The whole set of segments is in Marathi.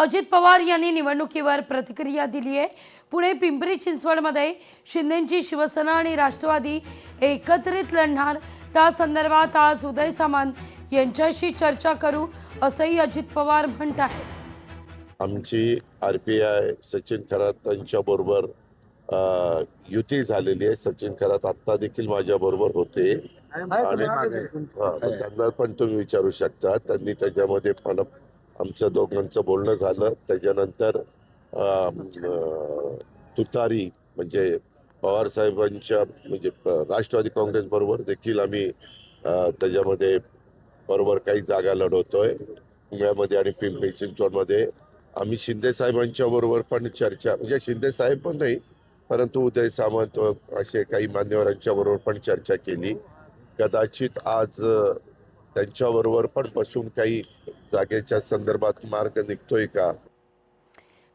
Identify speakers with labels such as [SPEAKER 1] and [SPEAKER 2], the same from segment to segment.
[SPEAKER 1] अजित पवार यांनी निवडणुकीवर प्रतिक्रिया दिली आहे। पुणे पिंपरी चिंचवडमध्ये शिंदेची शिवसेना आणि राष्ट्रवादी एकत्रित लढणार, त्या संदर्भात आज उदय सामंत यांच्याशी चर्चा करू असंही अजित पवार म्हणतात।
[SPEAKER 2] आमची आरपीआय सचिन खरात यांच्याबरोबर युती झालेली आहे। सचिन खरात आत्ता देखील माझ्याबरोबर होते आणि त्यांना पण तुम्ही विचारू शकता। त्यांनी त्याच्यामध्ये पण आमचं दोघांचं बोलणं झालं। त्याच्यानंतर तुतारी म्हणजे पवार साहेबांच्या म्हणजे राष्ट्रवादी काँग्रेस बरोबर देखील आम्ही त्याच्यामध्ये बरोबर काही जागा लढवतोय। पुण्यामध्ये आणि पिंपरी चिंचवडमध्ये आम्ही शिंदे साहेबांच्या बरोबर पण चर्चा, म्हणजे शिंदे साहेब पण नाही परंतु उदय सामंत असे काही मान्यवरांच्या बरोबर पण चर्चा केली। कदाचित आज त्यांच्याबरोबर पण बसून काही जागेच्या संदर्भात मार्ग निघतोय का।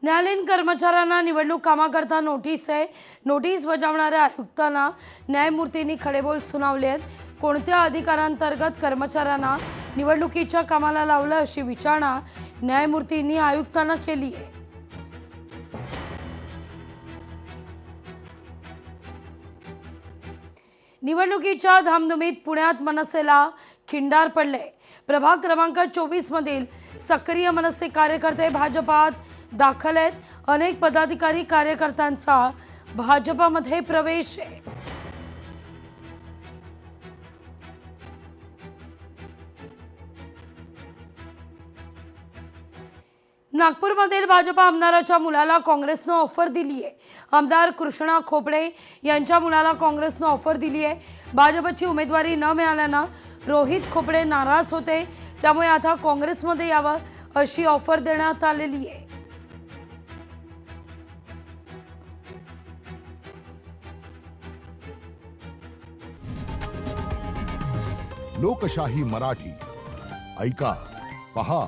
[SPEAKER 1] न्यायालयीन कर्मचाऱ्यांना निवडणूक कामाकरता नोटीस आहे। नोटीस बजावणाऱ्या आयुक्तांना न्यायमूर्तींनी खडेबोल सुनावले आहेत। कोणत्या अधिकारांतर्गत कर्मचाऱ्यांना निवडणुकीच्या कामाला लावलं अशी विचारणा न्यायमूर्तींनी आयुक्तांना केली आहे। निवडणुकीच्या धामधुमीत पुण्यात मनसेला खिंडार पडले। प्रभाग क्रमांक 24 मधील सक्रिय मनसे कार्यकर्ते भाजपात दाखल आहेत। अनेक पदाधिकारी कार्यकर्त्यांचा भाजपामध्ये प्रवेश आहे। नागपूरमधील भाजपा आमदाराच्या मुलाला काँग्रेसनं ऑफर दिली आहे। आमदार कृष्णा खोपडे यांच्या मुलाला काँग्रेसनं ऑफर दिली आहे। भाजपची उमेदवारी न मिळाल्यानं रोहित खोपडे नाराज होते, त्यामुळे आता काँग्रेसमध्ये यावं अशी ऑफर देण्यात आलेली आहे।
[SPEAKER 3] लोकशाही मराठी ऐका, पहा,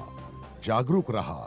[SPEAKER 3] जागरूक रहा।